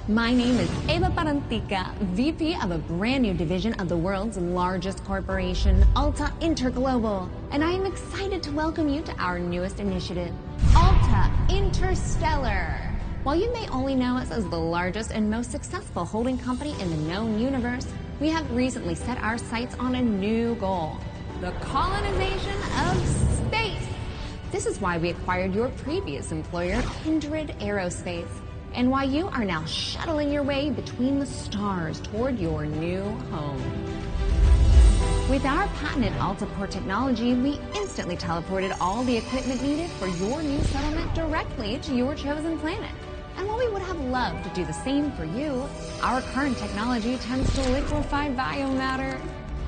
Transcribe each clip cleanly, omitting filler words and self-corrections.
My name is Eva Parantica, VP of a brand new division of the world's largest corporation, Alta Interglobal, and I am excited to welcome you to our newest initiative, Alta Interstellar. While you may only know us as the largest and most successful holding company in the known universe, we have recently set our sights on a new goal, the colonization of space. This is why we acquired your previous employer, Kindred Aerospace, and why you are now shuttling your way between the stars toward your new home. With our patented AltaPort technology, we instantly teleported all the equipment needed for your new settlement directly to your chosen planet. And while we would have loved to do the same for you, our current technology tends to liquefy biomatter.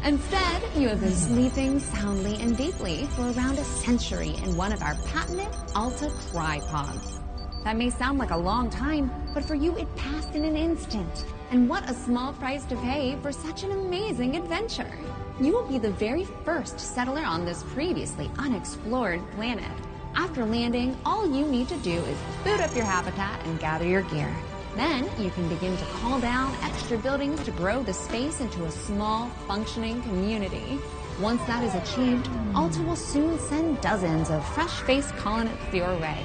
Instead, you have been sleeping soundly and deeply for around a century in one of our patented Alta Tripods. That may sound like a long time, but for you it passed in an instant. And what a small price to pay for such an amazing adventure. You will be the very first settler on this previously unexplored planet. After landing, all you need to do is boot up your habitat and gather your gear. Then you can begin to call down extra buildings to grow the space into a small, functioning community. Once that is achieved, Alta will soon send dozens of fresh-faced colonists your way.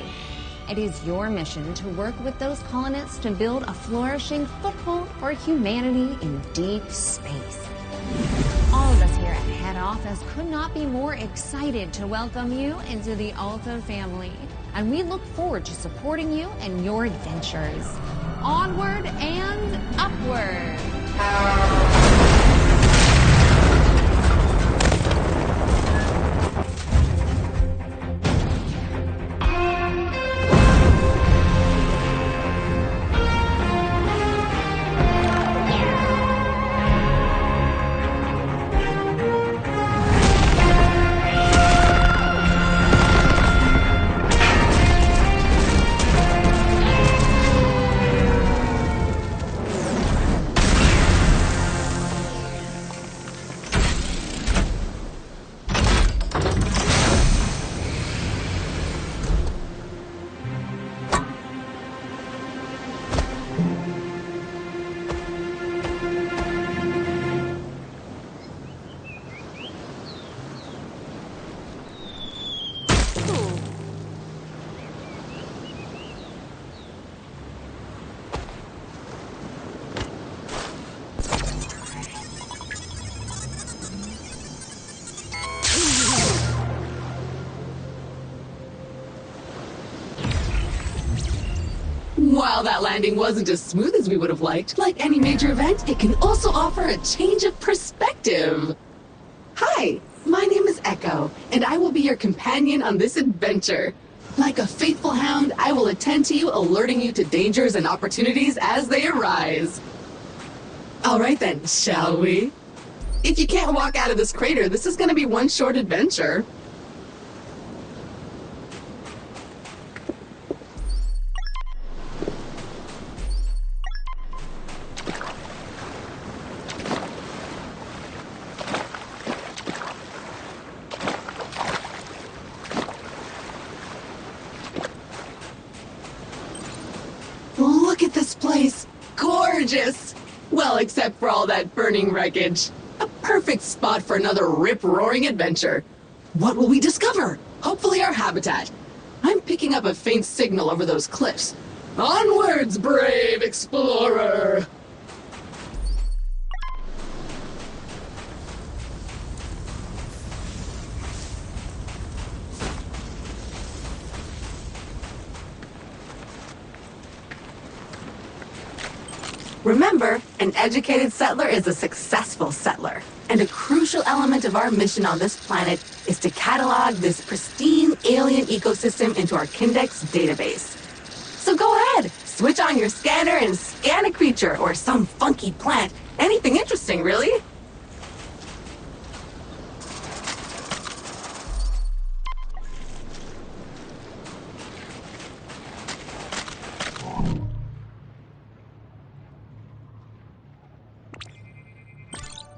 It is your mission to work with those colonists to build a flourishing foothold for humanity in deep space. All of us here at Head Office could not be more excited to welcome you into the Alta family, and we look forward to supporting you in your adventures. Onward and upward! While that landing wasn't as smooth as we would have liked, like any major event, it can also offer a change of perspective. Hi, my name is Echo, and I will be your companion on this adventure. Like a faithful hound, I will attend to you, alerting you to dangers and opportunities as they arise. All right then, shall we? If you can't walk out of this crater, this is going to be one short adventure. Look at this place. Gorgeous! Well, except for all that burning wreckage. A perfect spot for another rip-roaring adventure. What will we discover? Hopefully our habitat. I'm picking up a faint signal over those cliffs. Onwards, brave explorer! Remember, an educated settler is a successful settler. And a crucial element of our mission on this planet is to catalog this pristine alien ecosystem into our Kindex database. So go ahead, switch on your scanner and scan a creature or some funky plant. Anything interesting, really.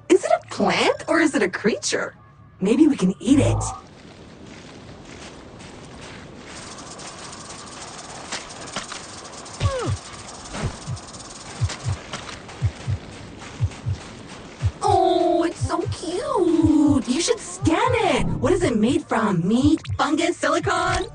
Is it a plant or is it a creature? Maybe we can eat it. made from meat, fungus, silicon?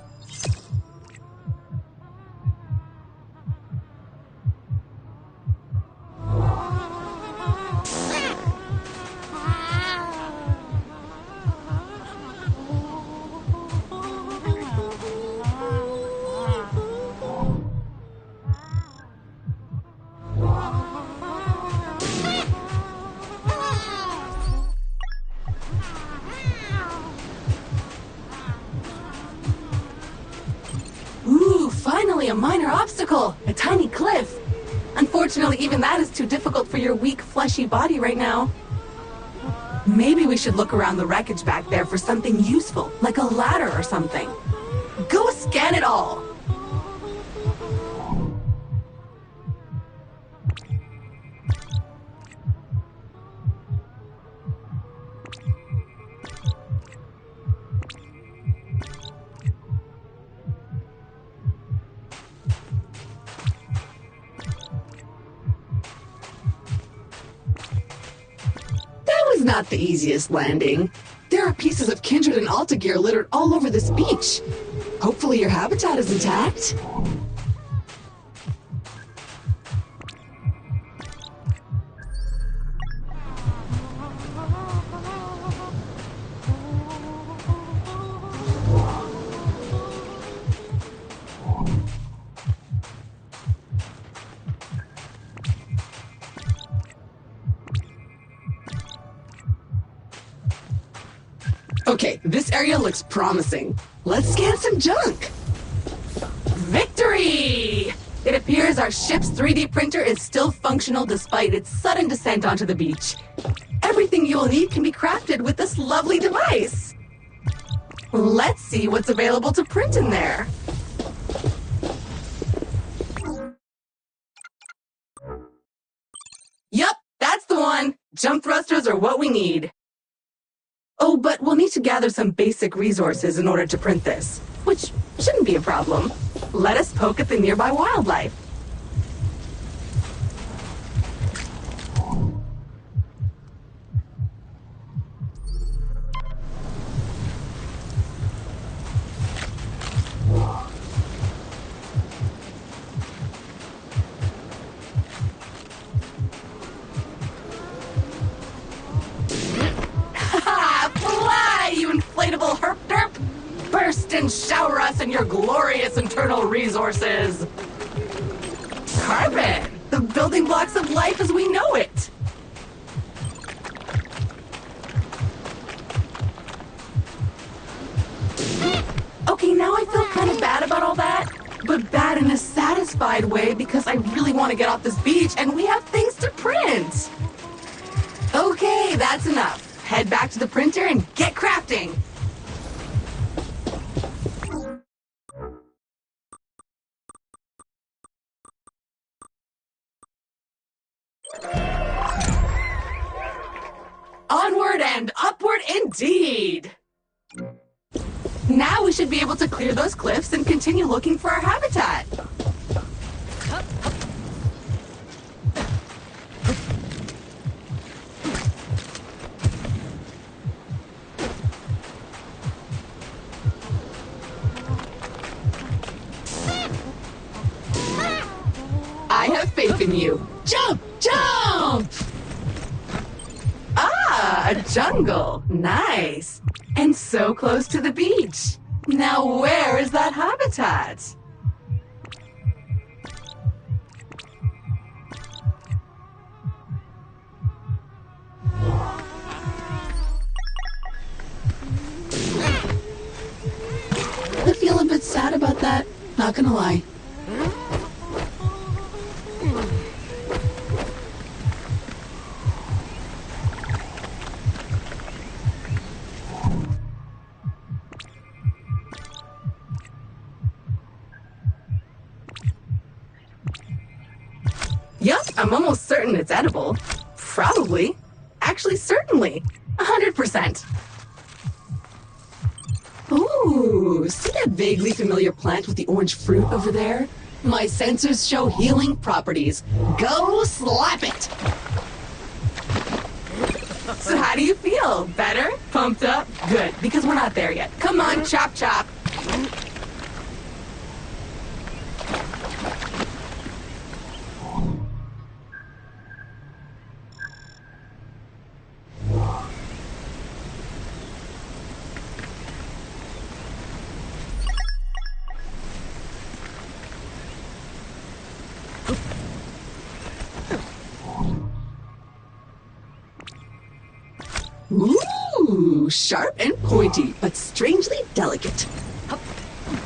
Ooh, finally a minor obstacle! A tiny cliff! Unfortunately, even that is too difficult for your weak, fleshy body right now. Maybe we should look around the wreckage back there for something useful, like a ladder or something. Go scan it all! That was not the easiest landing. There are pieces of Kindred and Alta gear littered all over this beach. Hopefully your habitat is intact. Okay, this area looks promising. Let's scan some junk. Victory! It appears our ship's 3D printer is still functional despite its sudden descent onto the beach. Everything you'll need can be crafted with this lovely device. Let's see what's available to print in there. Yup, that's the one. Jump thrusters are what we need. Oh, but we'll need to gather some basic resources in order to print this, which shouldn't be a problem. Let us poke at the nearby wildlife. Inflatable herp derp! Burst and shower us in your glorious internal resources! Carbon! The building blocks of life as we know it! Okay, now I feel kind of bad about all that, but bad in a satisfied way because I really want to get off this beach and we have things to print! Okay, that's enough. Head back to the printer and get crafting! Onward and upward indeed! Now we should be able to clear those cliffs and continue looking for our habitat. I have faith in you. Jump! Jump! Ah, a jungle. Nice. And so close to the beach. Now where is that habitat? I feel a bit sad about that, not gonna lie. Yup, I'm almost certain it's edible. Probably. Actually, certainly. 100%. Ooh, see that vaguely familiar plant with the orange fruit over there? My sensors show healing properties. Go slap it! So how do you feel? Better? Pumped up? Good, because we're not there yet. Come on, chop chop. Ooh, sharp and pointy, but strangely delicate.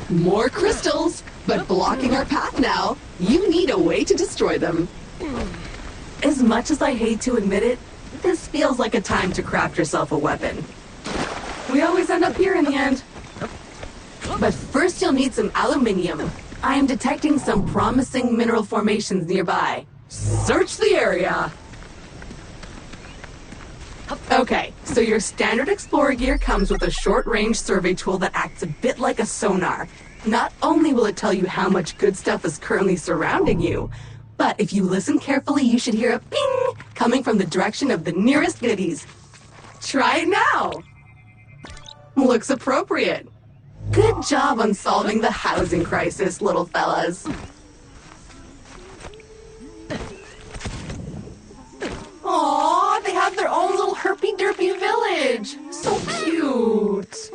More crystals, but blocking our path now. You need a way to destroy them. As much as I hate to admit it, this feels like a time to craft yourself a weapon. We always end up here in the end. But first you'll need some aluminium. I am detecting some promising mineral formations nearby. Search the area! Okay, so your standard Explorer gear comes with a short-range survey tool that acts a bit like a sonar. Not only will it tell you how much good stuff is currently surrounding you, but if you listen carefully, you should hear a ping coming from the direction of the nearest goodies. Try it now! Looks appropriate. Good job on solving the housing crisis, little fellas. Aww, they have their own little herpy-derpy village. So cute.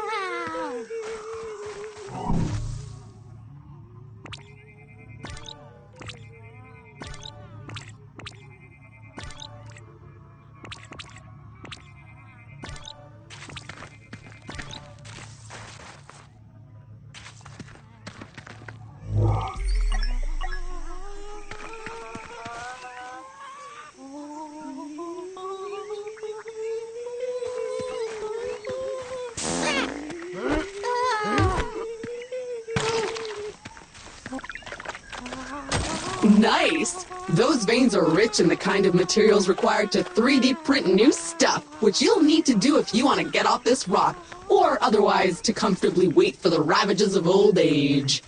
Nice! Those veins are rich in the kind of materials required to 3D print new stuff, which you'll need to do if you want to get off this rock, or otherwise to comfortably wait for the ravages of old age.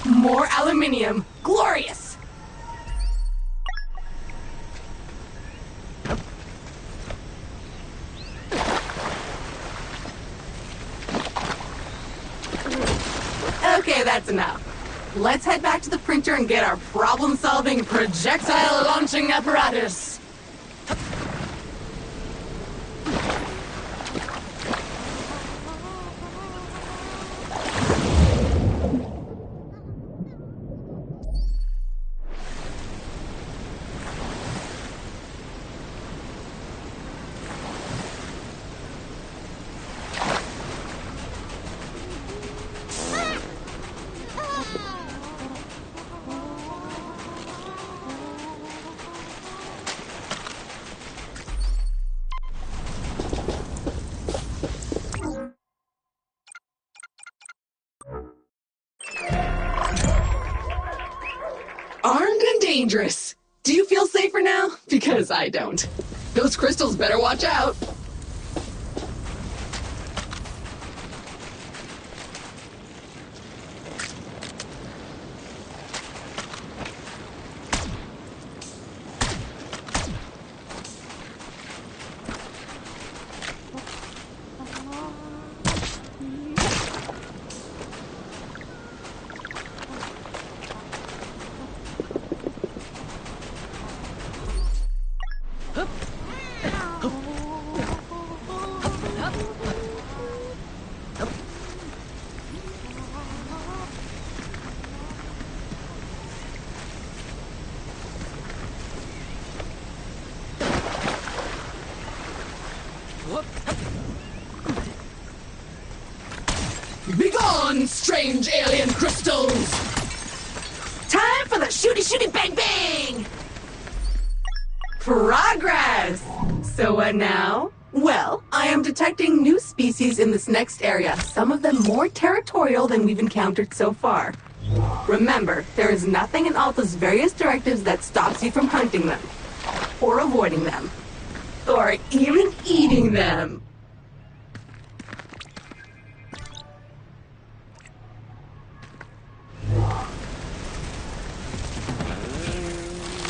More aluminium. Glorious! Okay, that's enough. Let's head back to the printer and get our problem-solving projectile launching apparatus. Armed and dangerous. Do you feel safer now? Because I don't. Those crystals better watch out. Begone, strange alien crystals! Time for the shooty bang bang! Progress! So what now? Well, I am detecting new species in this next area, some of them more territorial than we've encountered so far. Remember, there is nothing in Alta's various directives that stops you from hunting them, or avoiding them, or even eating them.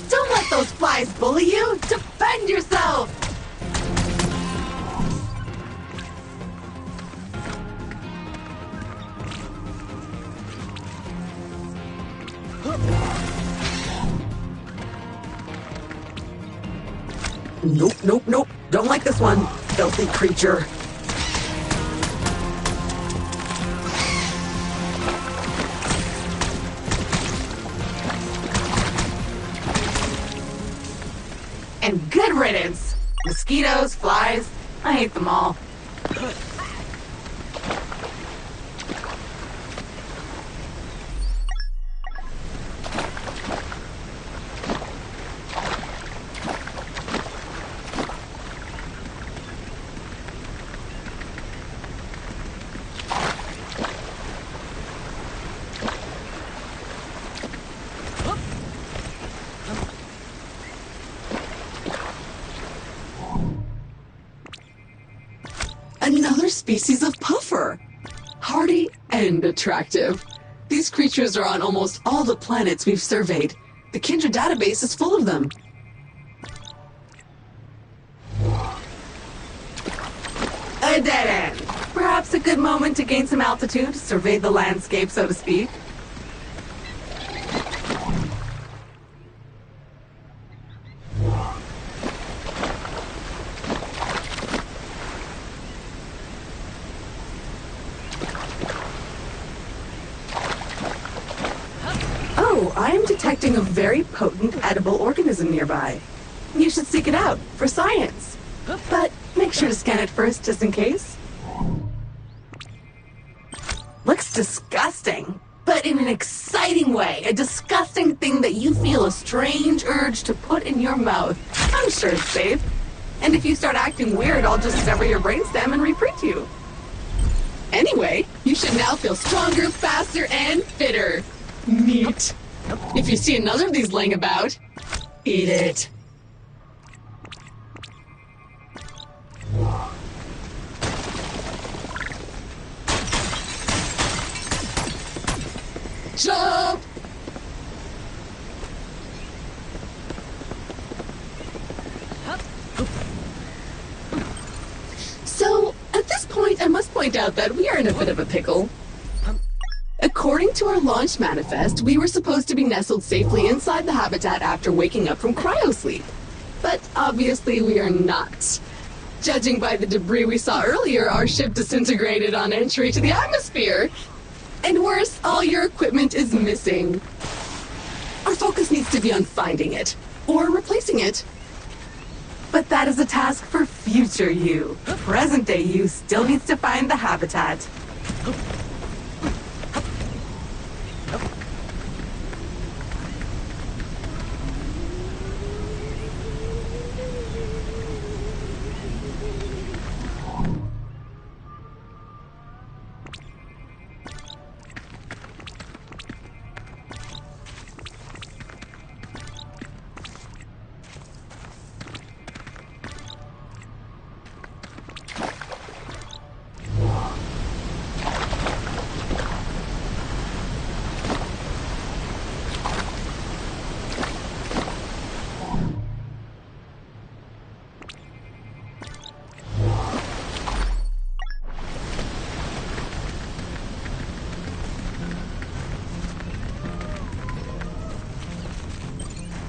Don't let those flies bully you! Defend yourself! Nope, nope, nope. Don't like this one, filthy creature. And good riddance. Mosquitoes, flies, I hate them all. Another species of puffer. Hardy and attractive. These creatures are on almost all the planets we've surveyed. The Kindred database is full of them. A dead end. Perhaps a good moment to gain some altitude, survey the landscape, so to speak. Oh, I am detecting a very potent edible organism nearby. You should seek it out, for science. But make sure to scan it first, just in case. Looks disgusting, but in an exciting way. A disgusting thing that you feel a strange urge to put in your mouth. I'm sure it's safe. And if you start acting weird, I'll just sever your brainstem and reprint you. Anyway, you should now feel stronger, faster, and fitter. Neat. If you see another of these laying about, eat it. Jump! So, at this point, I must point out that we are in a bit of a pickle. According to our launch manifest, we were supposed to be nestled safely inside the habitat after waking up from cryosleep. But obviously we are not. Judging by the debris we saw earlier, our ship disintegrated on entry to the atmosphere. And worse, all your equipment is missing. Our focus needs to be on finding it, or replacing it. But that is a task for future you. Present day you still needs to find the habitat.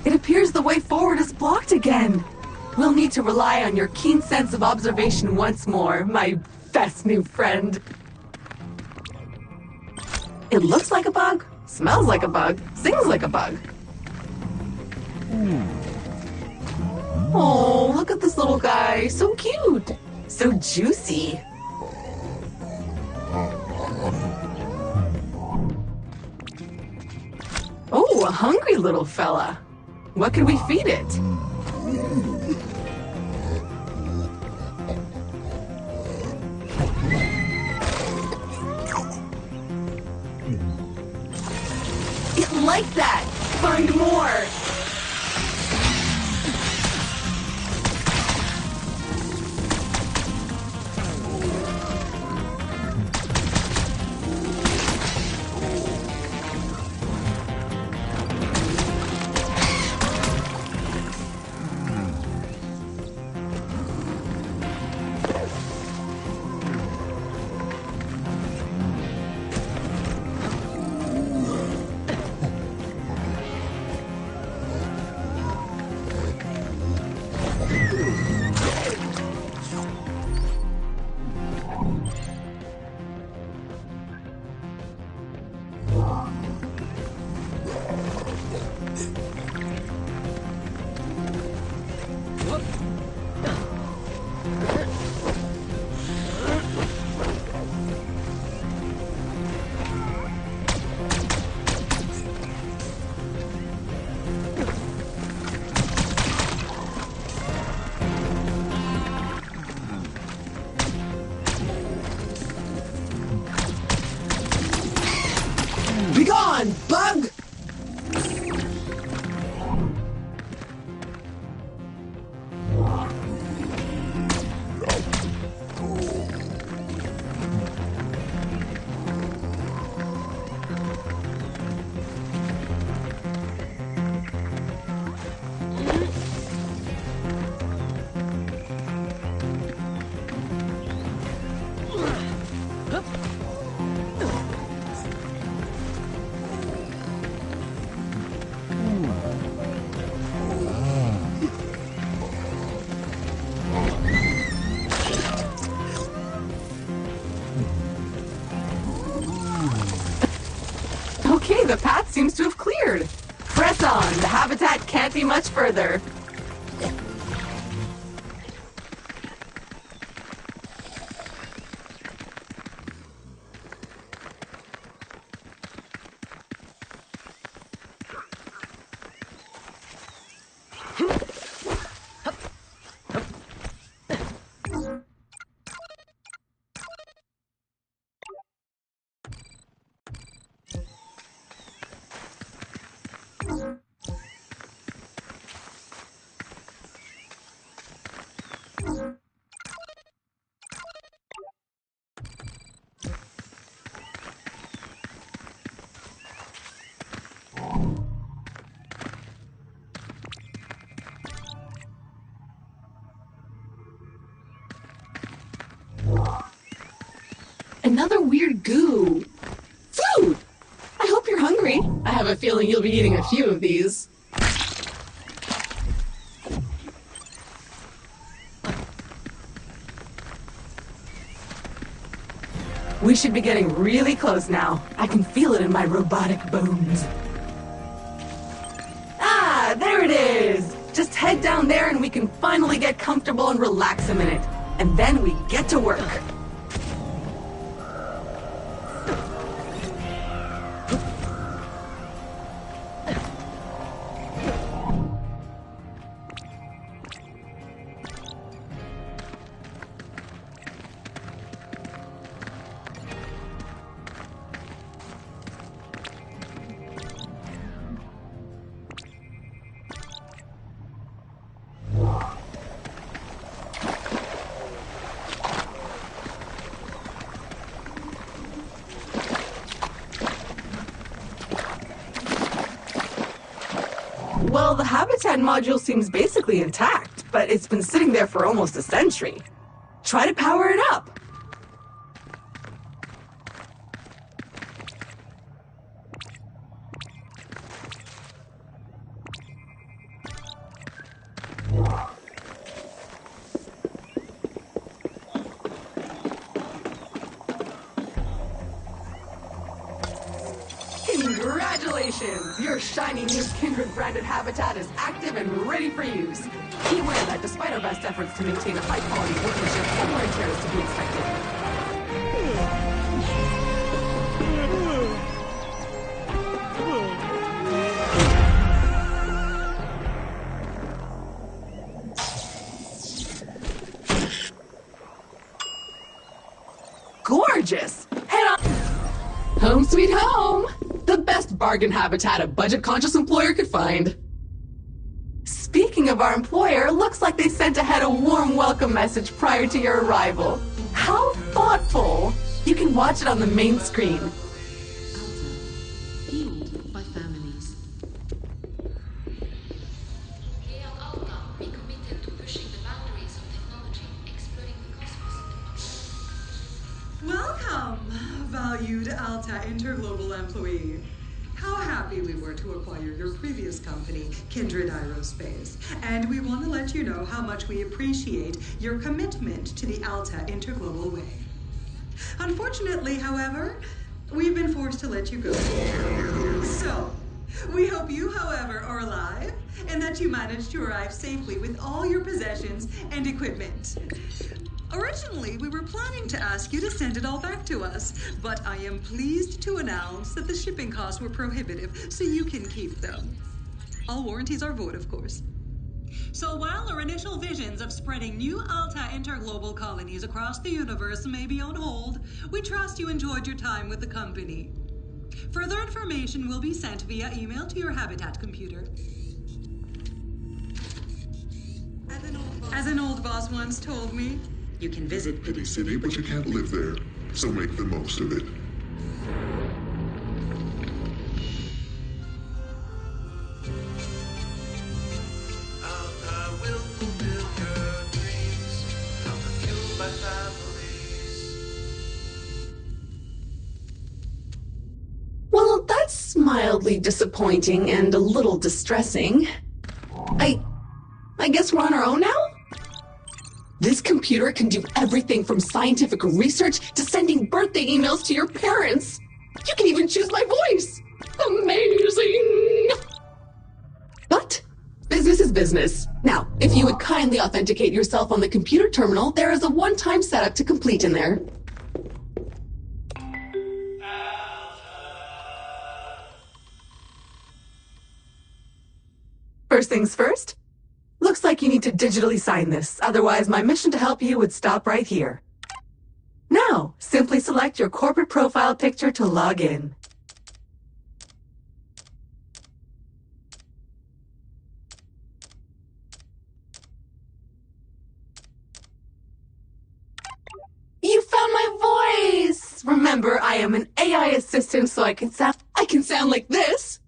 It appears the way forward is blocked again. We'll need to rely on your keen sense of observation once more, my best new friend. It looks like a bug, smells like a bug, sings like a bug. Oh, look at this little guy. So cute. So juicy. Oh, a hungry little fella. What could we feed it? like that! Find more! Be gone, bug! Okay, the path seems to have cleared. Press on, the habitat can't be much further. Another weird goo. Food! I hope you're hungry. I have a feeling you'll be eating a few of these. We should be getting really close now. I can feel it in my robotic bones. Ah, there it is! Just head down there and we can finally get comfortable and relax a minute. And then we get to work. Well, the habitat module seems basically intact, but it's been sitting there for almost a century. Try to power it up. Congratulations! Your shiny new Kindred-branded habitat is active and ready for use. Be aware that despite our best efforts to maintain a high-quality workmanship, some wear and tear is to be expected. Gorgeous! Head on! Home sweet home! The best best bargain habitat a budget-conscious employer could find. Speaking of our employer, looks like they sent ahead a warm welcome message prior to your arrival. How thoughtful! You can watch it on the main screen. Fueled by families. Here at Alta, we committed to pushing the boundaries of technology, exploring the cosmos. Welcome, valued Alta Interglobal employee. How happy we were to acquire your previous company, Kindred Aerospace. And we want to let you know how much we appreciate your commitment to the Alta Interglobal way. Unfortunately, however, we've been forced to let you go. So, we hope you, however, are alive and that you managed to arrive safely with all your possessions and equipment. Originally, we were planning to ask you to send it all back to us, but I am pleased to announce that the shipping costs were prohibitive, so you can keep them. All warranties are void, of course. So while our initial visions of spreading new Alta interglobal colonies across the universe may be on hold, we trust you enjoyed your time with the company. Further information will be sent via email to your Habitat computer. As an old boss once told me, you can visit Pity City, but you can't live there, so make the most of it. Alta will fulfill your dreams. Alta fueled by families. Well, that's mildly disappointing and a little distressing. I guess we're on our own now? This computer can do everything from scientific research to sending birthday emails to your parents. You can even choose my voice. Amazing! But business is business. Now, if you would kindly authenticate yourself on the computer terminal, there is a one-time setup to complete in there. First things first. Looks like you need to digitally sign this, otherwise my mission to help you would stop right here. Now, simply select your corporate profile picture to log in. You found my voice! Remember, I am an AI assistant, so I can sound like this.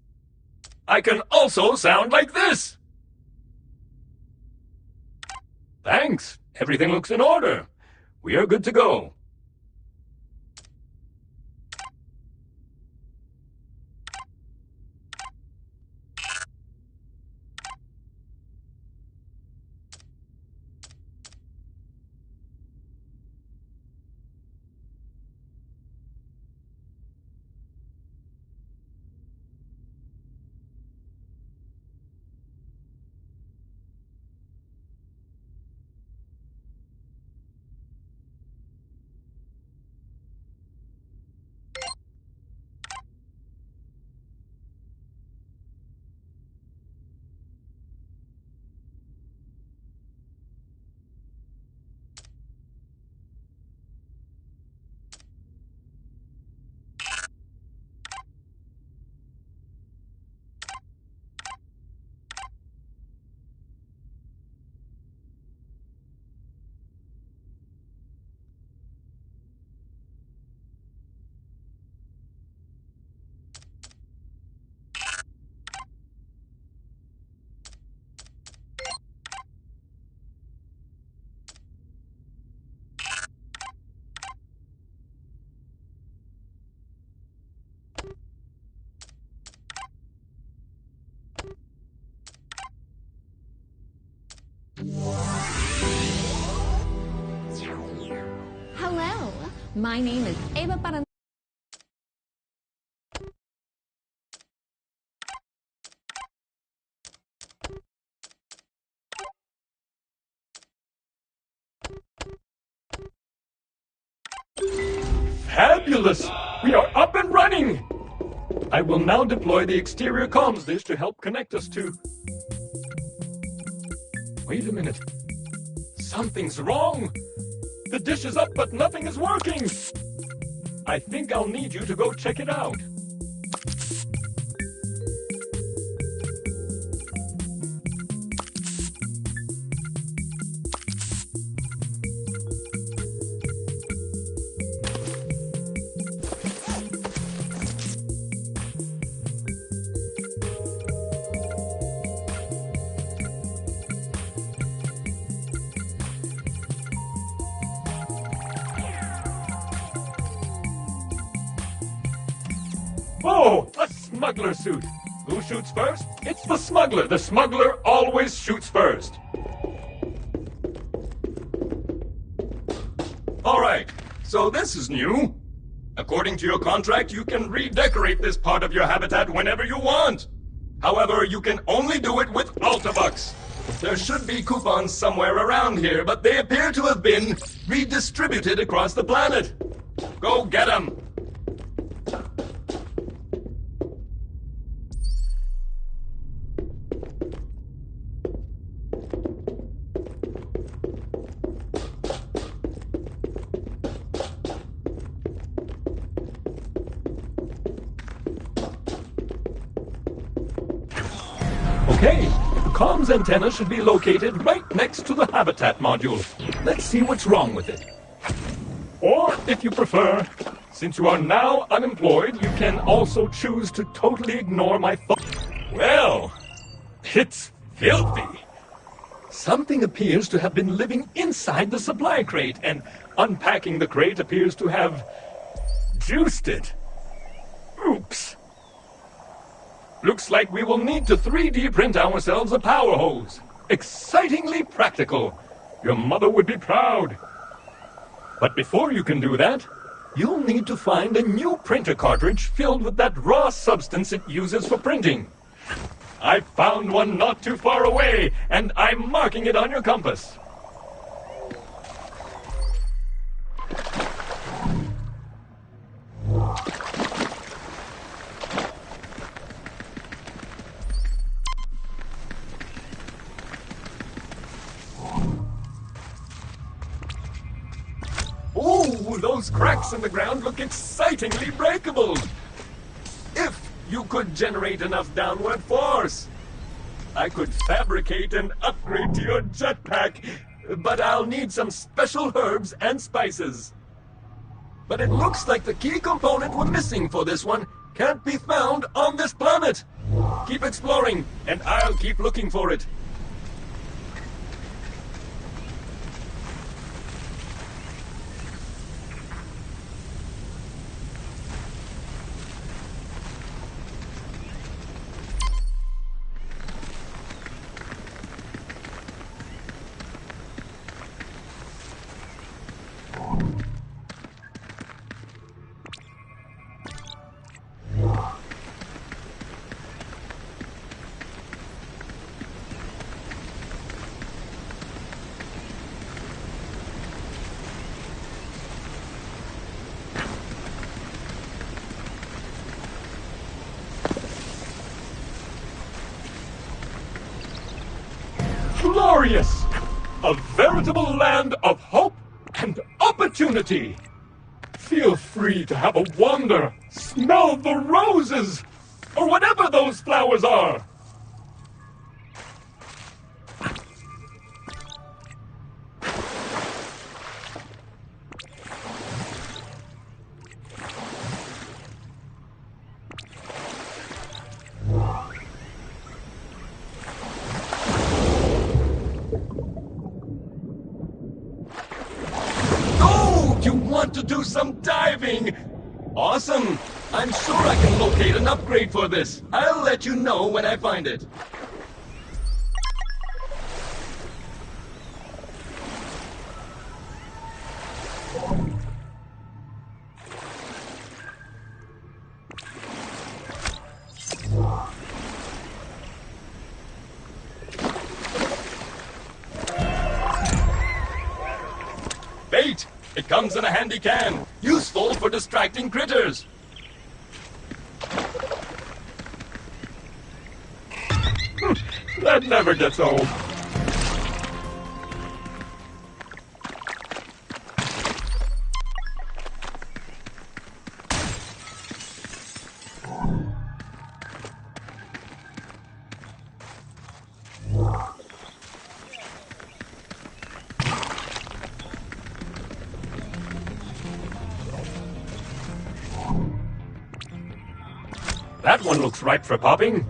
I can also sound like this! Thanks. Everything looks in order. We are good to go. Hello, my name is Eva Paran. Fabulous! We are up and running! I will now deploy the exterior comms dish to help connect us to... Wait a minute. Something's wrong! The dish is up, but nothing is working! I think I'll need you to go check it out. Oh, a smuggler suit. Who shoots first? It's the smuggler. The smuggler always shoots first. All right, so this is new. According to your contract, you can redecorate this part of your habitat whenever you want. However, you can only do it with Altabucks. There should be coupons somewhere around here, but they appear to have been redistributed across the planet. Go get them. Okay, the comms antenna should be located right next to the habitat module. Let's see what's wrong with it. Or, if you prefer, since you are now unemployed, you can also choose to totally ignore my thoughts. Well, it's filthy. Something appears to have been living inside the supply crate, and unpacking the crate appears to have juiced it. Oops. Looks like we will need to 3D print ourselves a power hose. Excitingly practical. Your mother would be proud. But before you can do that, you'll need to find a new printer cartridge filled with that raw substance it uses for printing. I found one not too far away, and I'm marking it on your compass. Ooh, those cracks in the ground look excitingly breakable. If you could generate enough downward force, I could fabricate an upgrade to your jetpack, but I'll need some special herbs and spices. But it looks like the key component we're missing for this one can't be found on this planet. Keep exploring, and I'll keep looking for it. Glorious! A veritable land of hope and opportunity! Feel free to have a wander, smell the roses, or whatever those flowers are! You want to do some diving? Awesome! I'm sure I can locate an upgrade for this. I'll let you know when I find it. Bait! It comes in a handy can, useful for distracting critters. That never gets old. That one looks ripe for popping.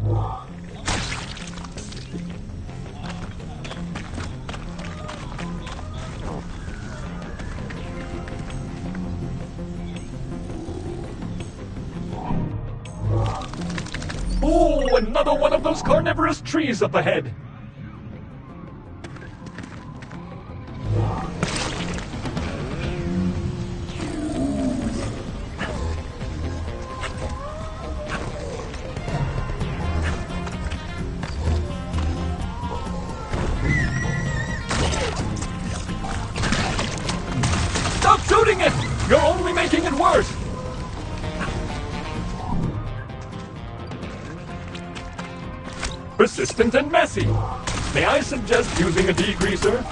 another one of those carnivorous trees up ahead. Stop shooting it! You're only making it worse! Persistent and messy. May I suggest using a degreaser?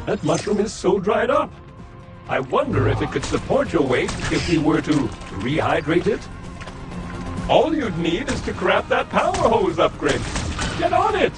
That mushroom is so dried up. I wonder if it could support your weight if we were to rehydrate it. All you'd need is to craft that power hose upgrade. Get on it!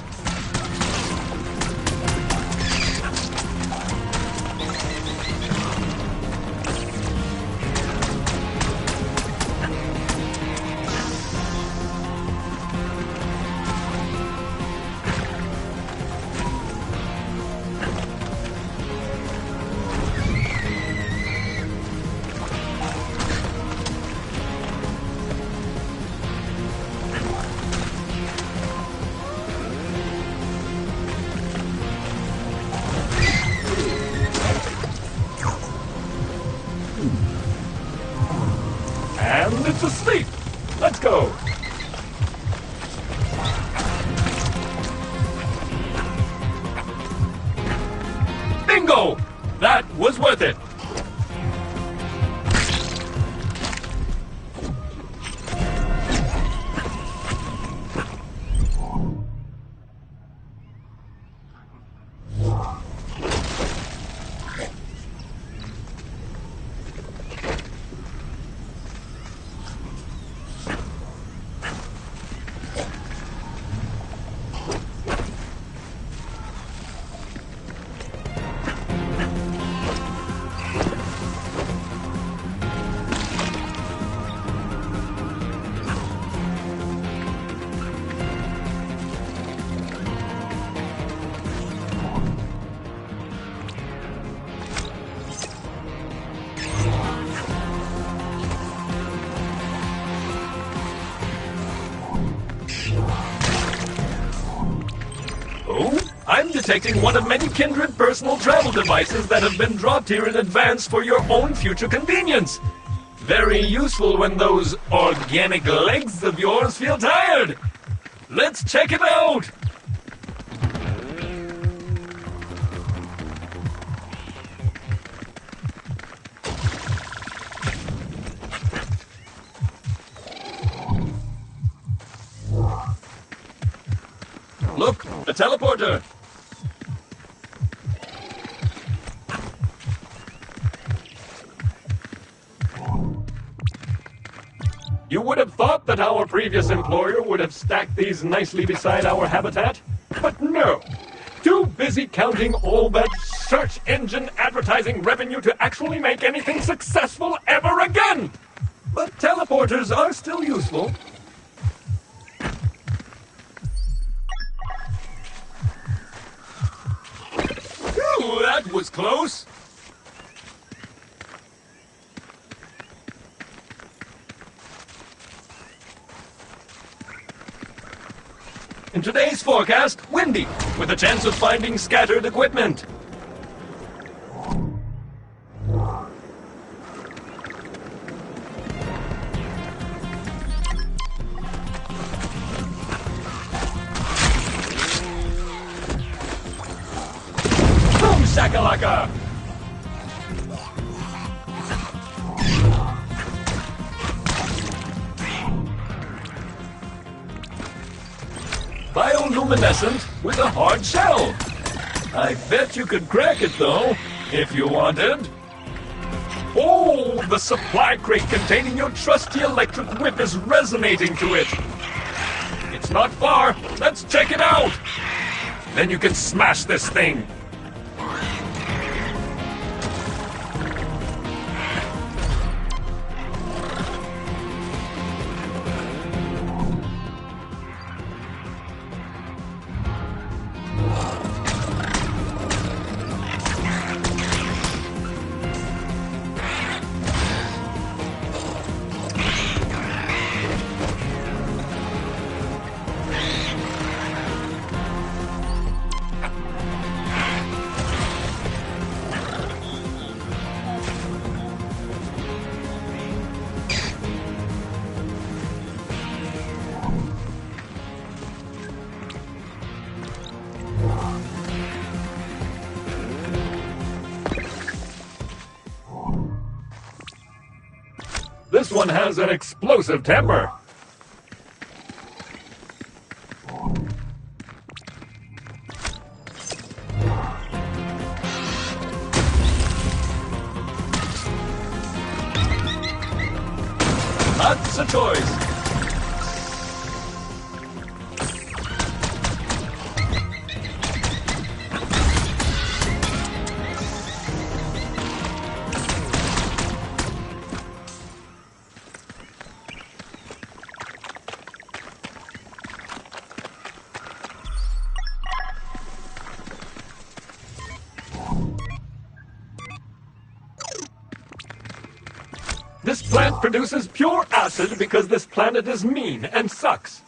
And it's asleep. Let's go. Bingo! That was worth it. I'm detecting one of many kindred personal travel devices that have been dropped here in advance for your own future convenience. Very useful when those organic legs of yours feel tired. Let's check it out! Look, a teleporter! You would have thought that our previous employer would have stacked these nicely beside our habitat, but no. Too busy counting all that search engine advertising revenue to actually make anything successful ever again. But teleporters are still useful. Ooh, that was close. In today's forecast, windy, with a chance of finding scattered equipment. Boom shakalaka! Bioluminescent with a hard shell. I bet you could crack it though, if you wanted. Oh, the supply crate containing your trusty electric whip is resonating to it. It's not far. Let's check it out. Then you can smash this thing. This one has an explosive temper. That's a choice. This plant produces pure acid because this planet is mean and sucks.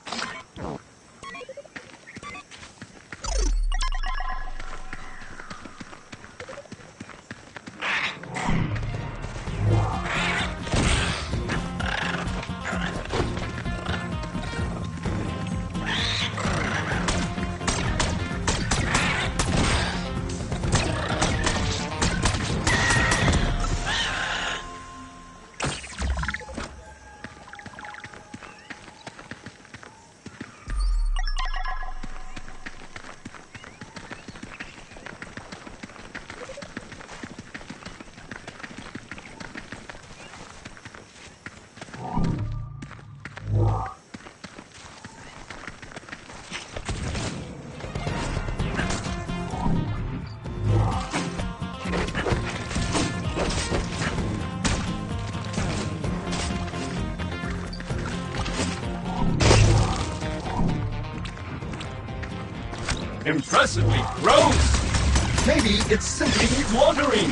Impressively gross. Maybe it simply needs watering.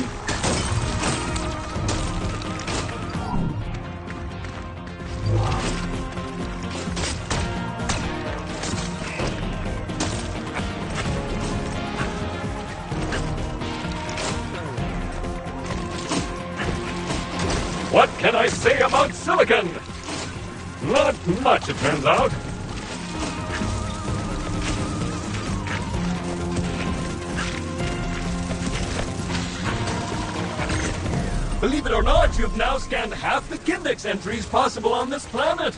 What can I say about silicon? Not much, it turns out. Believe it or not, you've now scanned half the Kindex entries possible on this planet.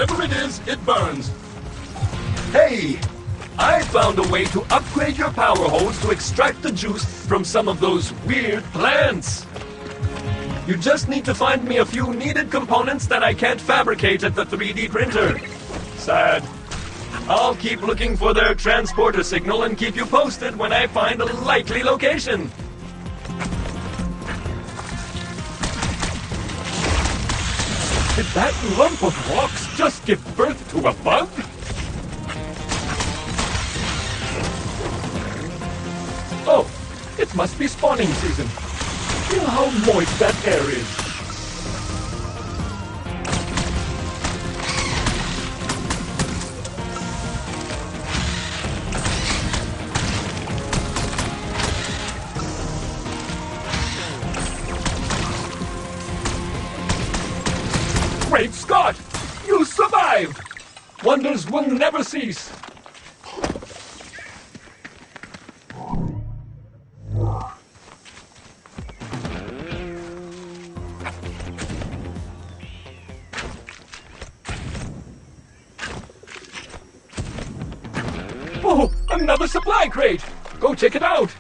whatever it is, it burns. Hey! I found a way to upgrade your power hose to extract the juice from some of those weird plants. You just need to find me a few needed components that I can't fabricate at the 3D printer. Sad. I'll keep looking for their transporter signal and keep you posted when I find a likely location. Did that lump of rocks just give birth to a bug? Oh, it must be spawning season. Feel how moist that air is. Great Scott! You survived! Wonders will never cease. Oh, another supply crate! Go check it out!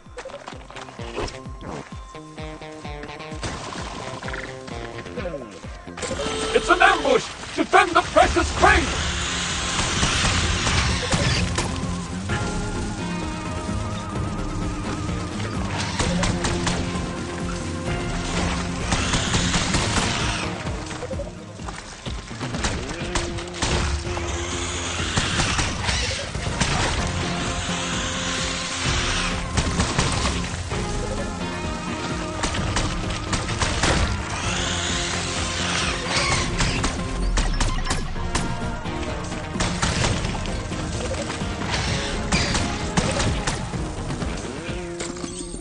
It's an ambush! Defend the precious crate!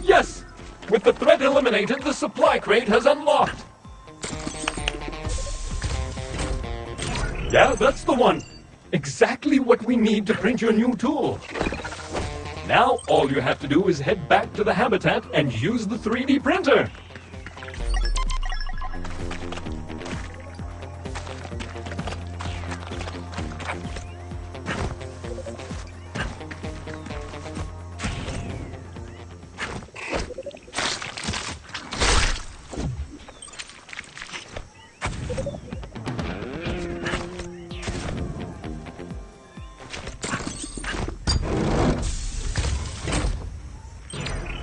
Yes! With the threat eliminated, the supply crate has unlocked. Yeah, that's the one. Exactly what we need to print your new tool. Now all you have to do is head back to the habitat and use the 3D printer.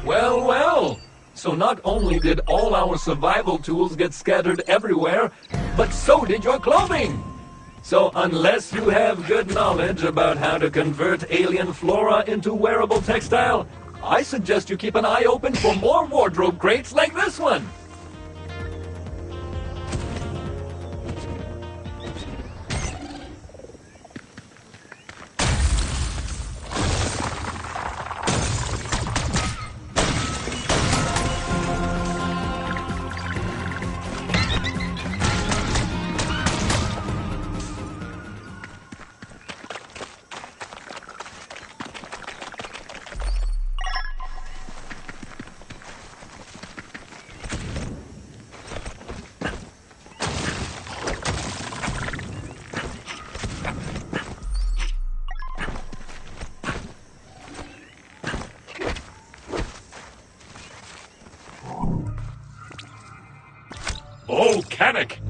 Well, well. So not only did all our survival tools get scattered everywhere, but so did your clothing. So unless you have good knowledge about how to convert alien flora into wearable textile, I suggest you keep an eye open for more wardrobe crates like this one. Volcanic!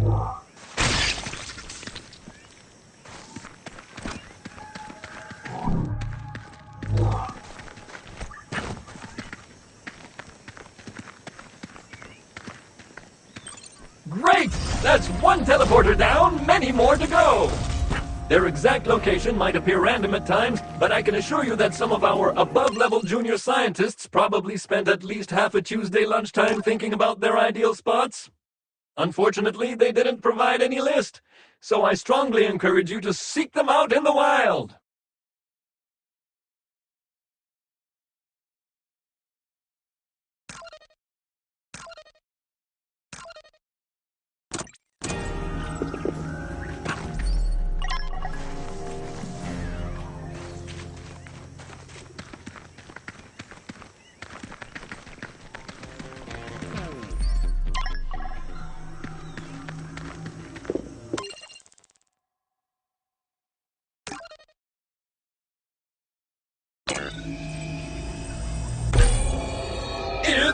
Great! That's one teleporter down, many more to go! Their exact location might appear random at times, but I can assure you that some of our above-level junior scientists probably spent at least half a Tuesday lunchtime thinking about their ideal spots. Unfortunately, they didn't provide any list, so I strongly encourage you to seek them out in the wild.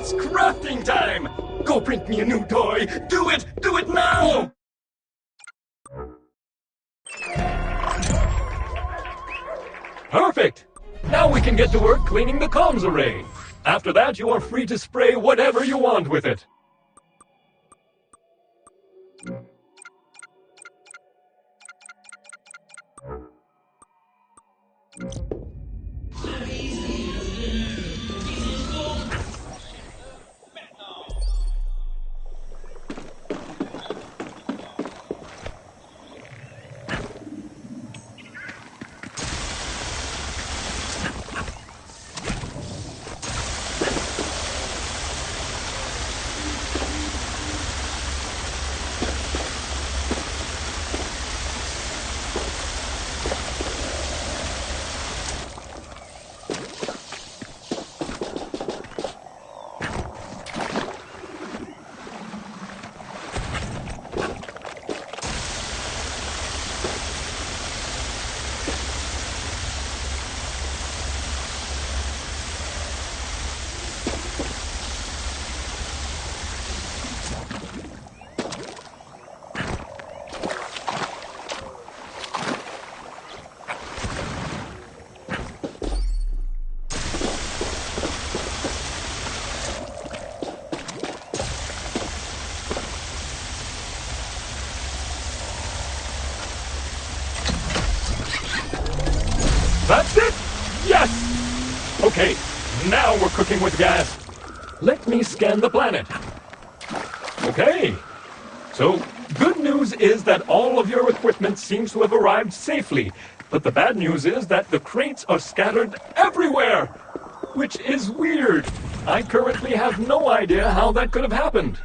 It's crafting time! Go print me a new toy! Do it! Do it now! Perfect! Now we can get to work cleaning the comms array. After that, you are free to spray whatever you want with it. That's it? Yes! Okay, now we're cooking with gas. Let me scan the planet. Okay. So, good news is that all of your equipment seems to have arrived safely. But the bad news is that the crates are scattered everywhere. Which is weird. I currently have no idea how that could have happened.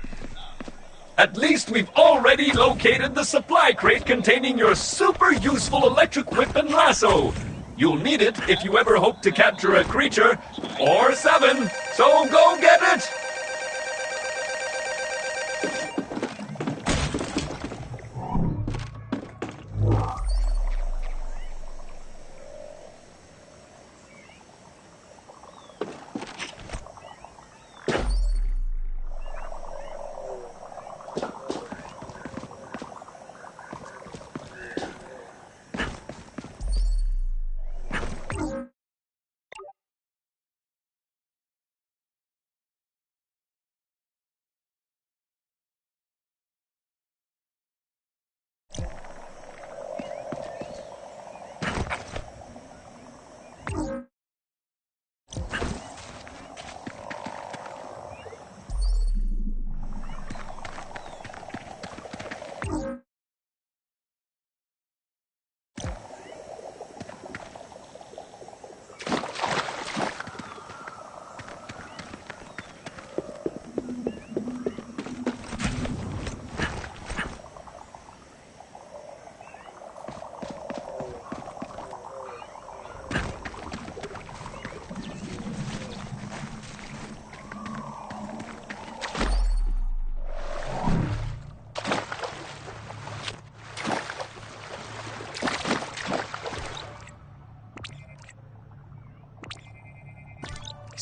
At least we've already located the supply crate containing your super useful electric whip and lasso. You'll need it if you ever hope to capture a creature, or 7, so go get it!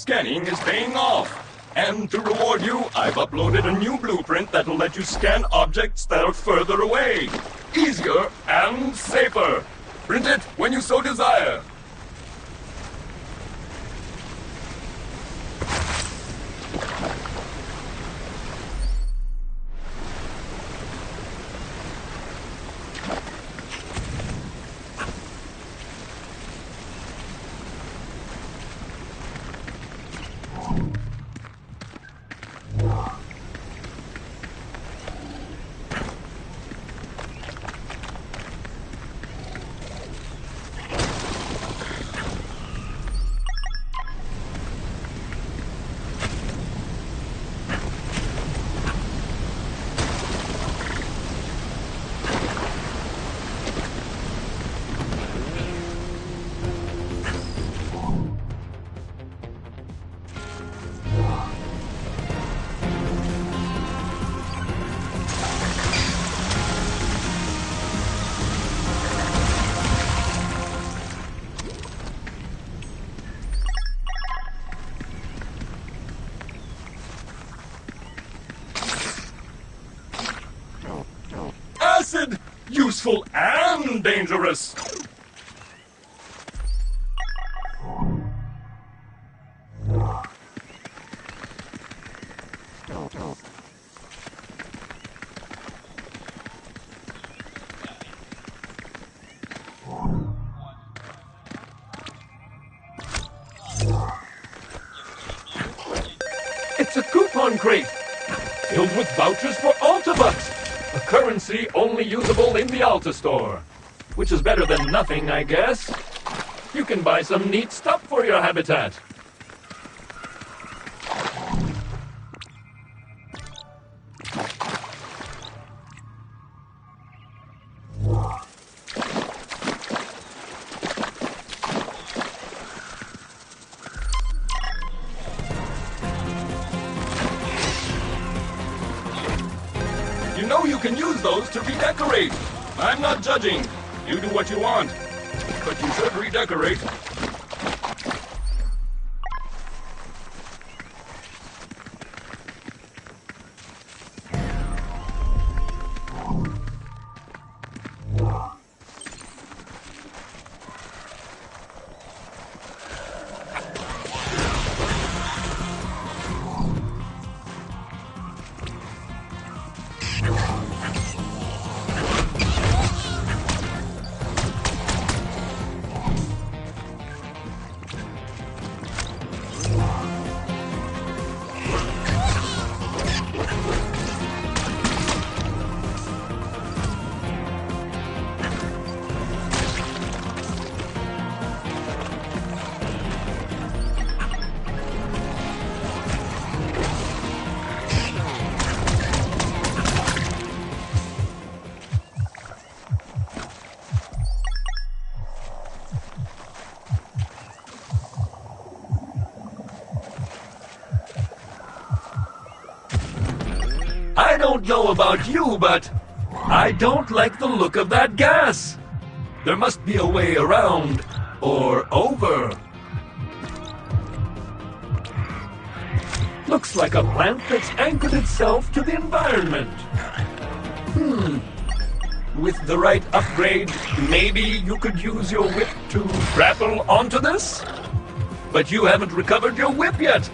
Scanning is paying off. And to reward you, I've uploaded a new blueprint that'll let you scan objects that are further away. Easier and safer. Print it when you so desire. useful and dangerous. It's a coupon crate filled with vouchers for Altabucks, a currency only usable in the Alta store, which is better than nothing, I guess. You can buy some neat stuff for your habitat. You know you can use those to redecorate. I'm not judging. You do what you want. But you should redecorate. I don't know about you, but I don't like the look of that gas. There must be a way around or over. Looks like a plant that's anchored itself to the environment. With the right upgrade, maybe you could use your whip to grapple onto this? But you haven't recovered your whip yet.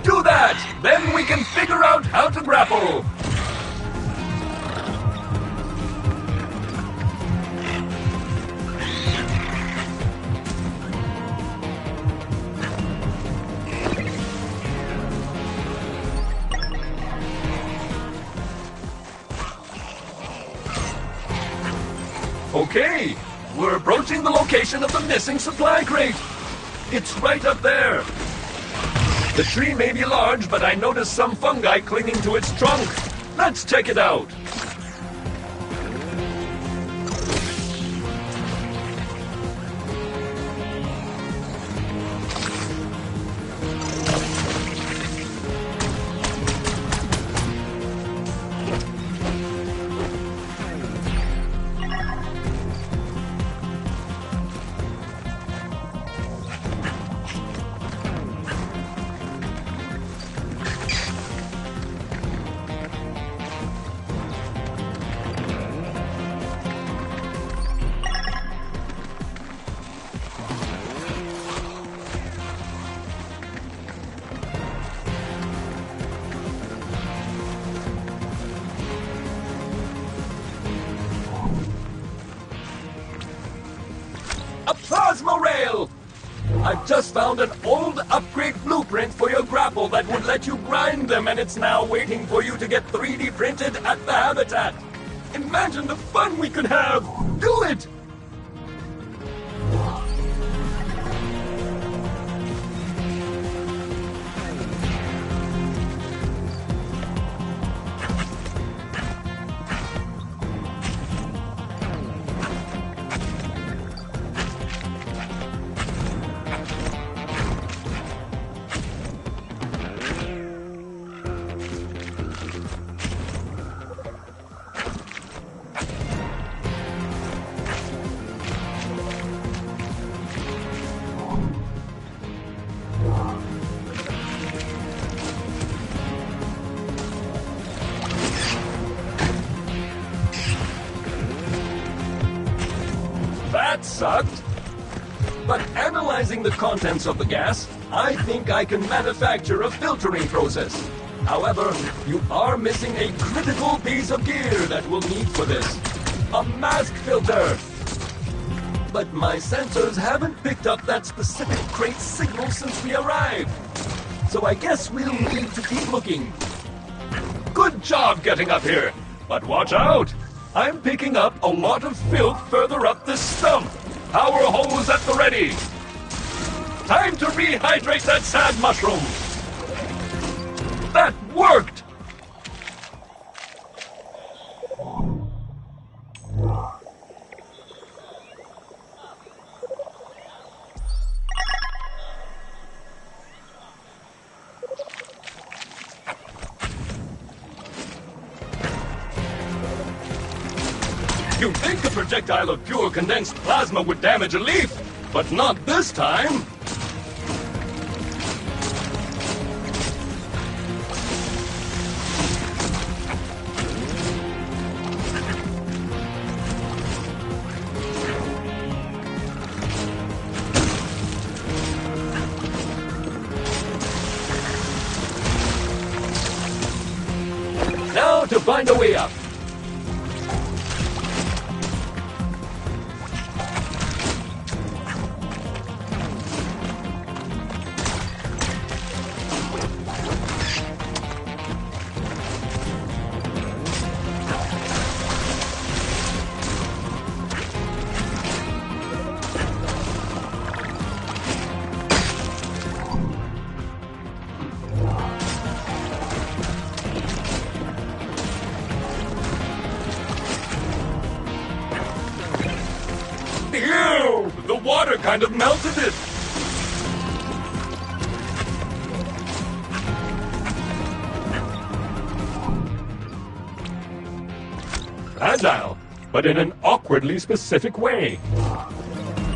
Do that! Then we can figure out how to grapple! Okay, we're approaching the location of the missing supply crate. It's right up there. The tree may be large, but I noticed some fungi clinging to its trunk. Let's check it out. A plasma rail! I've just found an old upgrade blueprint for your grapple that would let you grind them, and it's now waiting for you to get 3D printed at the habitat. Imagine the fun we could have! Do it! sucked. But analyzing the contents of the gas, I think I can manufacture a filtering process. However, you are missing a critical piece of gear that we'll need for this. A mask filter. But my sensors haven't picked up that specific crate signal since we arrived. So I guess we'll need to keep looking. Good job getting up here. But watch out! I'm picking up a lot of filth further up this stump. Power hose at the ready. Time to rehydrate that sand mushroom. That worked! You'd think a projectile of pure condensed plasma would damage a leaf, but not this time. Now to find a way up. Ew! The water kind of melted it! Fragile, but in an awkwardly specific way.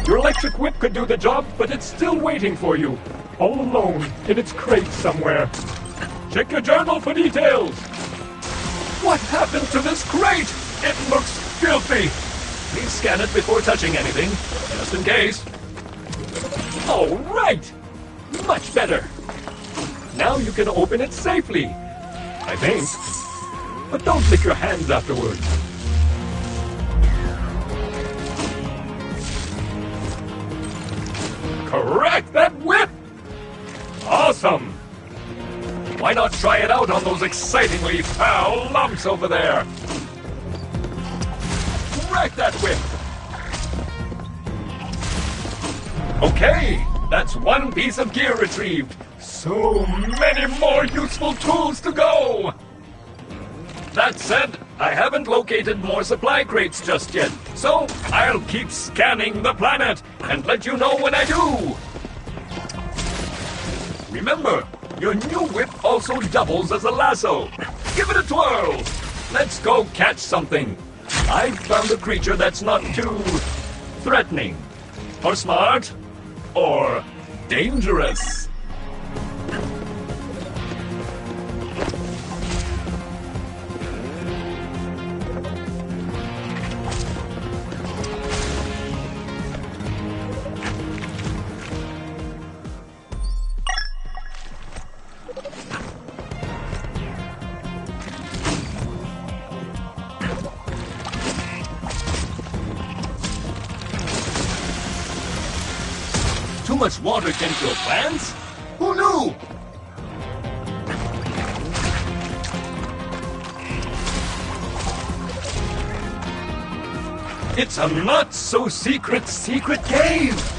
Your electric whip could do the job, but it's still waiting for you, all alone in its crate somewhere. Check your journal for details! What happened to this crate? It looks filthy! Please scan it before touching anything, just in case. All right! Much better! Now you can open it safely, I think. But don't lick your hands afterwards. Correct that whip! Awesome! Why not try it out on those excitingly foul lumps over there? Wreck that whip! Okay, that's one piece of gear retrieved. So many more useful tools to go! That said, I haven't located more supply crates just yet, so I'll keep scanning the planet and let you know when I do! Remember, your new whip also doubles as a lasso. Give it a twirl! Let's go catch something. I found a creature that's not too threatening, or smart, or dangerous. Too much water can kill plants? Who knew? It's a not-so-secret cave!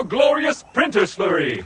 glorious printer slurry!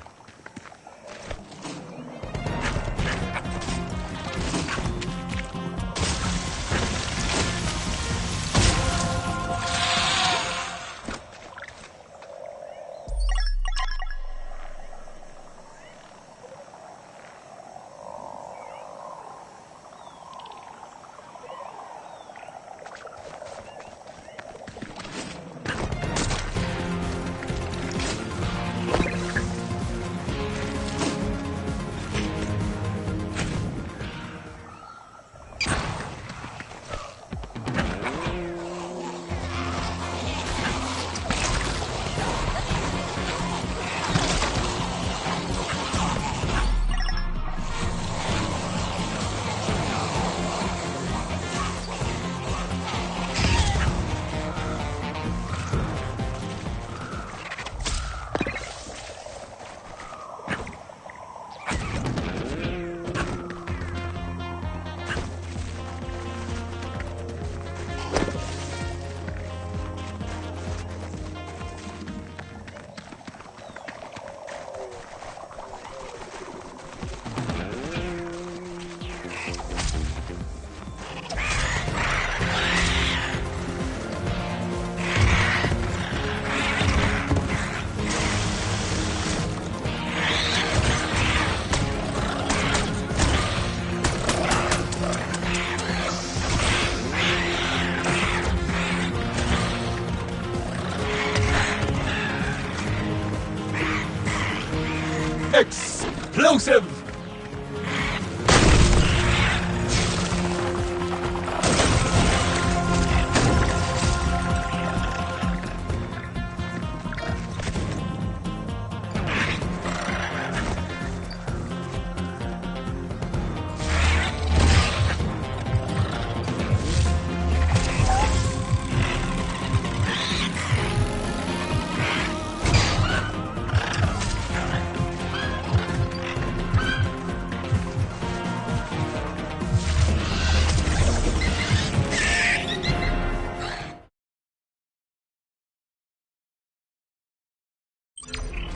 Explosive!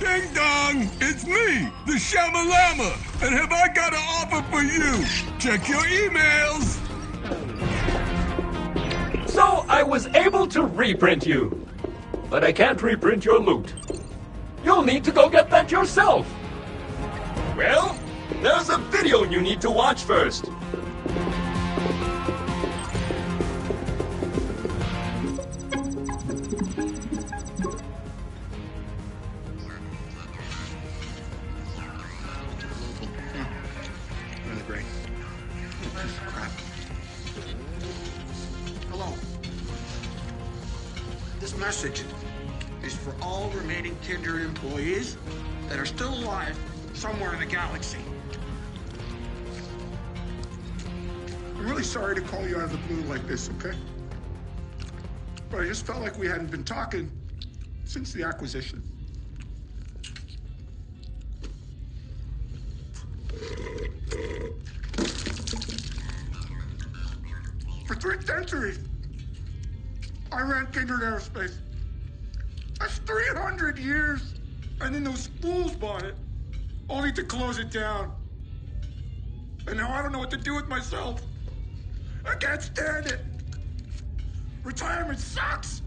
Ding dong! It's me, the Shamalama! And have I got an offer for you? Check your emails! So I was able to reprint you. But I can't reprint your loot. You'll need to go get that yourself. Well, there's a video you need to watch first. Really great. Piece of crap. Hello. This message is for all remaining Kindred employees that are still alive somewhere in the galaxy. I'm really sorry to call you out of the blue like this, okay? But I just felt like we hadn't been talking since the acquisition. For 3 centuries, I ran Kindred Aerospace. That's 300 years. And then those fools bought it, only to close it down. And now I don't know what to do with myself. I can't stand it. Retirement sucks.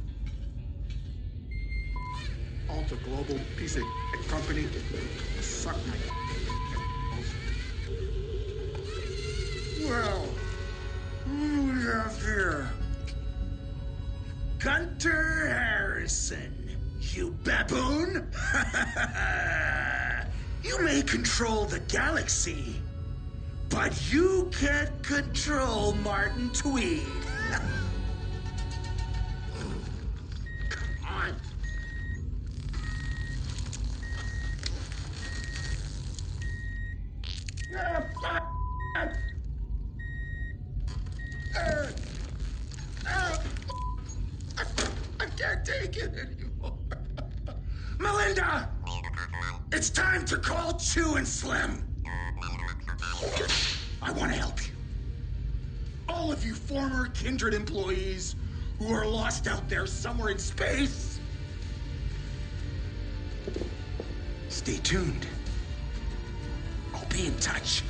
Alta Global, piece of company, suck my. Well, who do we have here? Gunter Harrison, you baboon! You may control the galaxy, but you can't control Martin Tweed. Come on. I can't take it anymore. Melinda! It's time to call Chew and Slim. I want to help you. All of you former Kindred employees who are lost out there somewhere in space. Stay tuned. I'll be in touch.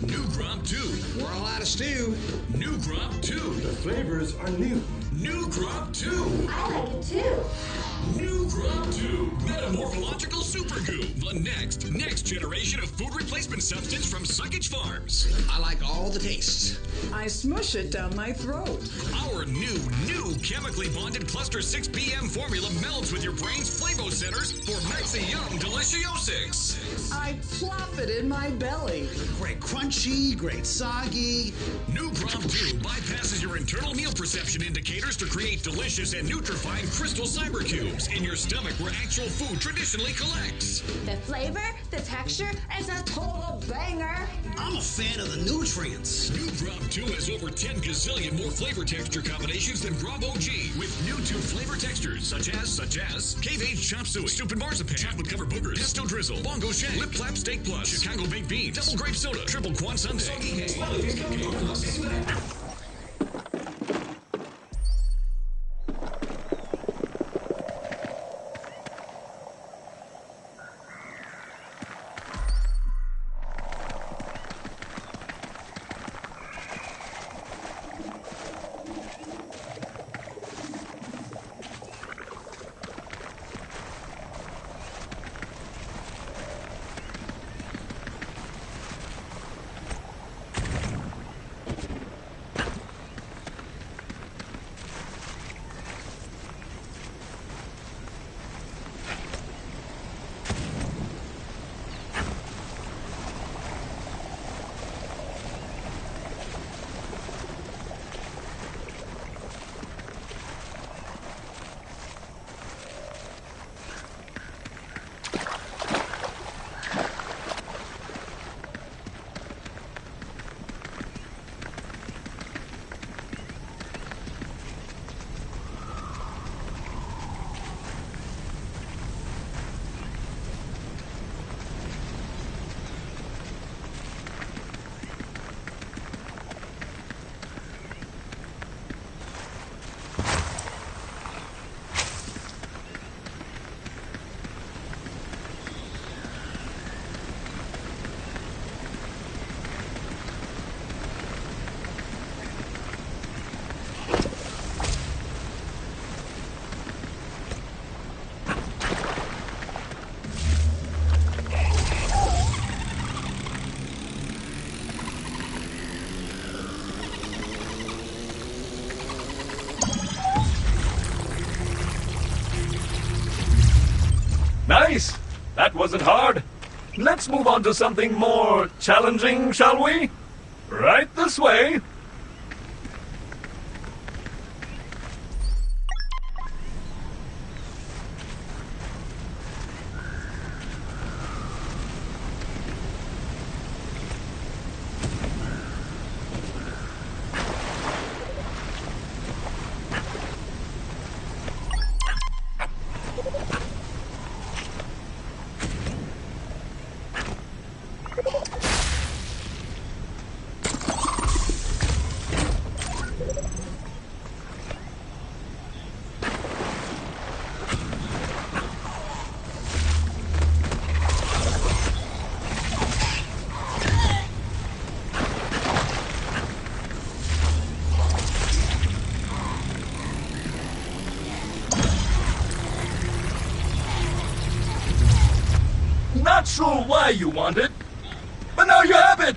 New Crop 2. We're all out of stew. New Crop 2. The flavors are new. New Crop 2. I like it too. New Crop 2. Metamorphological Super Goo. The next generation of food replacement substance from Suckage Farms. I like all the tastes. I smush it down my throat. Our new chemically bonded Cluster 6 PM formula melds with your brain's flavo centers for Maxi Yum Deliciosics. I plop it in my belly. Great crunchy, great soggy. New Crop 2 bypasses your internal meal perception indicators to create delicious and nutrifying crystal cyber cubes in your stomach where actual food traditionally collects. The flavor, the texture, it's a total banger. I'm a fan of the nutrients. New Crop 2 has over 10 gazillion more flavor texture combinations than Grub OG with new 2 flavor textures such as cave-aged chop suey, stupid marzipan, chocolate covered boogers, pesto drizzle, bongo shank, lip flap steak plus, Chicago baked beans, double grape soda, triple quan sundae. Nice! That wasn't hard. Let's move on to something more challenging, shall we? Right this way. Not sure why you want it, but now you have it!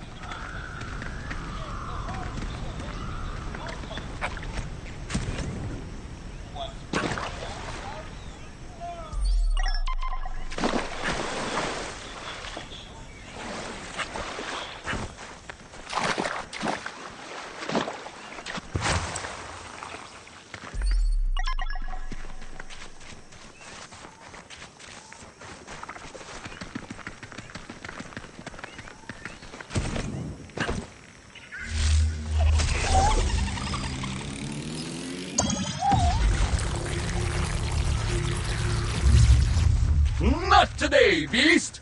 Not today, beast!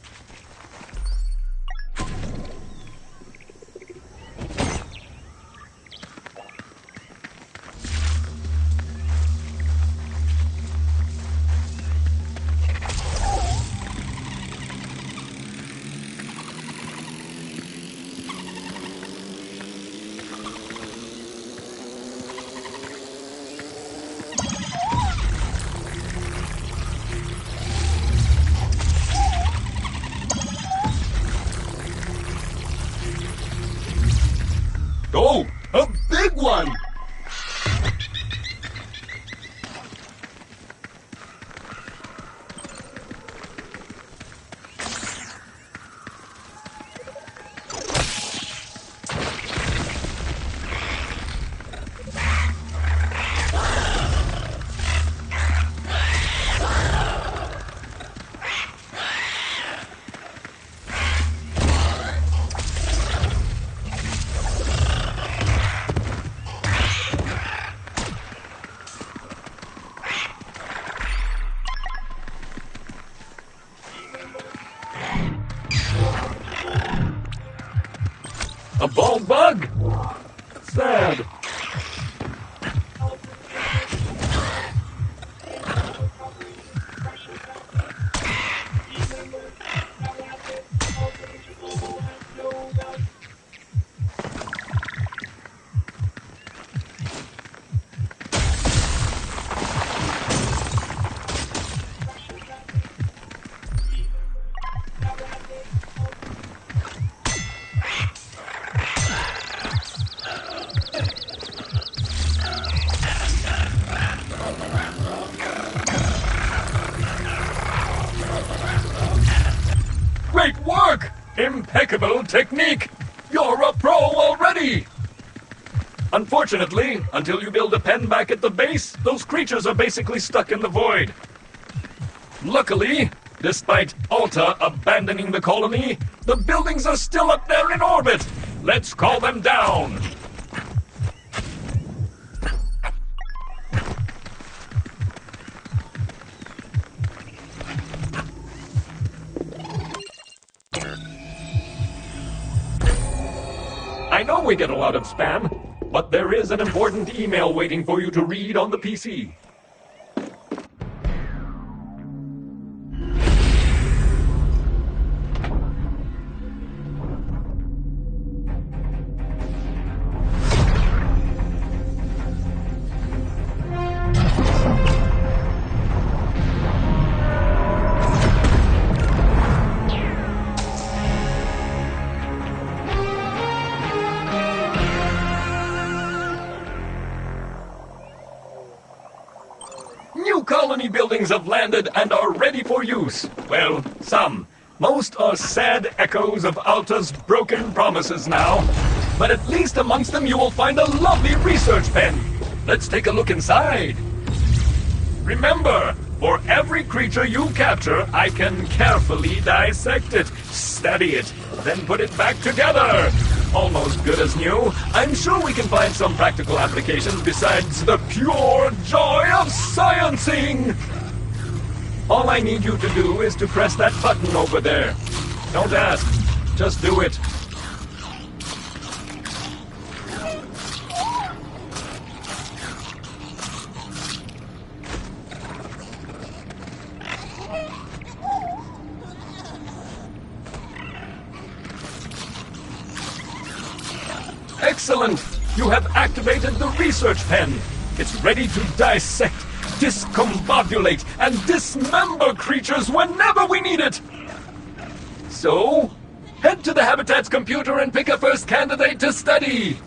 small bug. Sad. Great work! Impeccable technique! You're a pro already! Unfortunately, until you build a pen back at the base, those creatures are basically stuck in the void. Luckily, despite Alta abandoning the colony, the buildings are still up there in orbit! Let's call them down! I know we get a lot of spam, but there is an important email waiting for you to read on the PC. New colony buildings have landed and are ready for use. Well, some. Most are sad echoes of Alta's broken promises now. But at least amongst them you will find a lovely research pen. Let's take a look inside. Remember, for every creature you capture, I can carefully dissect it, study it, then put it back together. Almost good as new. I'm sure we can find some practical applications besides the pure joy of sciencing! All I need you to do is to press that button over there. Don't ask, just do it. Excellent! You have activated the research pen. It's ready to dissect, discombobulate, and dismember creatures whenever we need it! So, head to the Habitat's computer and pick a first candidate to study!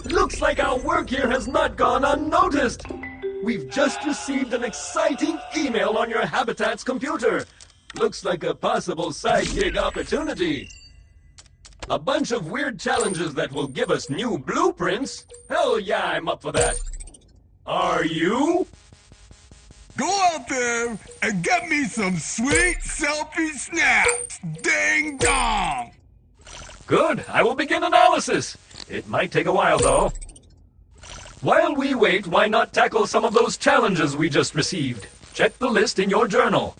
Looks like our work here has not gone unnoticed. We've just received an exciting email on your Habitat's computer. Looks like a possible side gig opportunity. A bunch of weird challenges that will give us new blueprints? Hell yeah, I'm up for that. Are you? Go out there and get me some sweet selfie snaps. Ding dong! Good, I will begin analysis. It might take a while, though. While we wait, why not tackle some of those challenges we just received? Check the list in your journal.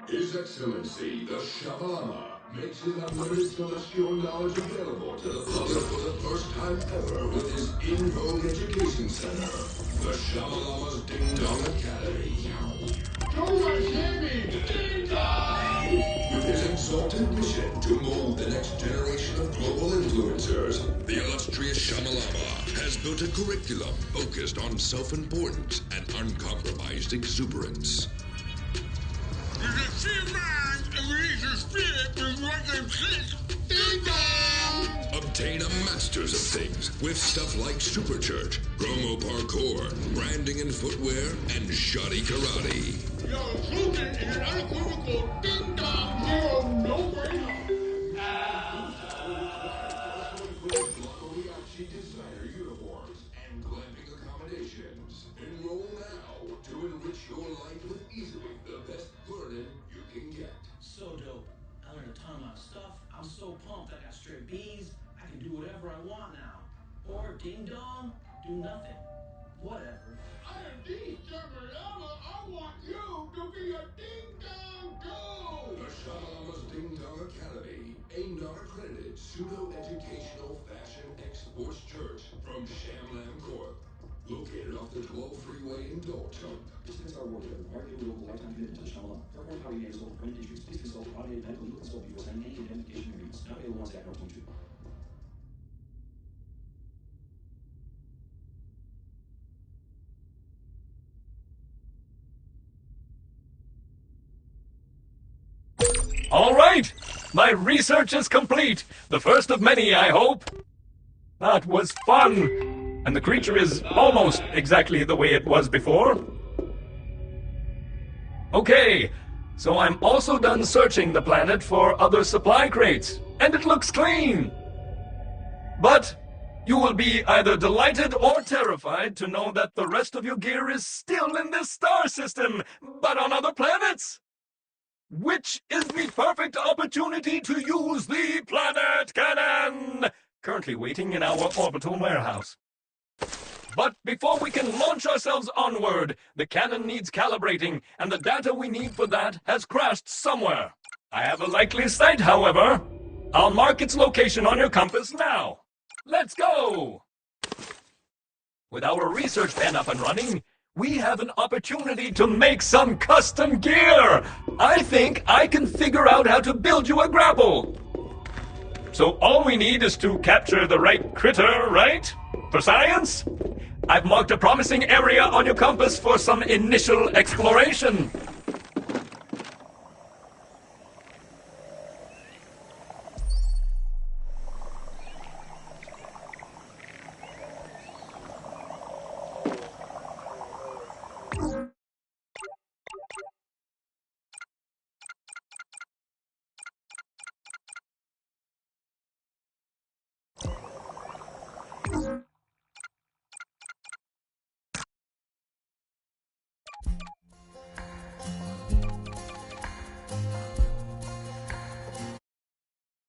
His Excellency, the Shabalama, makes his unlimited celestial knowledge available to the public for the first time ever with his in-vogue education center, the Shabalama's Ding Dong Academy. Ding Dong! With his exalted mission to mold the next generation of global influencers, The illustrious Shamalama has built a curriculum focused on self-importance and uncompromised exuberance. If you see a man and release his spirit with what they click, ding dong! masters of things with stuff like Super Church, Chromo Parkour, branding and footwear, and shoddy karate. Your slogan is an unequivocal ding-dong zero no-brainer. Designer uniforms and glamping accommodations. Enroll now to enrich your life with easily the best learning you can get. So dope. I learned a ton of my stuff. I'm so pumped. I got straight B's. I can do whatever I want now. Or ding dong, do nothing. Whatever. I am the Shabalama. I want you to be a ding-dong go. The Shabalama's Ding Dong Academy, a non-accredited pseudo-educational fashion exports church from Shamlam Corp. Located off the 12 freeway in Dalton. Participants are awarded a required local lifetime commitment to the Shamalama. For more power games sold for permanent issues, please consult the automated medical legal consult before signing any indemnification agreements. Not available on Stack North 22. All right! My research is complete. The first of many, I hope. That was fun. And the creature is almost exactly the way it was before. Okay, so I'm also done searching the planet for other supply crates, and it looks clean. But you will be either delighted or terrified to know that the rest of your gear is still in this star system, but on other planets. Which is the perfect opportunity to use the planet cannon! Currently waiting in our orbital warehouse. But before we can launch ourselves onward, the cannon needs calibrating, and the data we need for that has crashed somewhere. I have a likely site, however. I'll mark its location on your compass now. Let's go! With our research pen up and running, we have an opportunity to make some custom gear! I think I can figure out how to build you a grapple! So all we need is to capture the right critter, right? For science? I've marked a promising area on your compass for some initial exploration.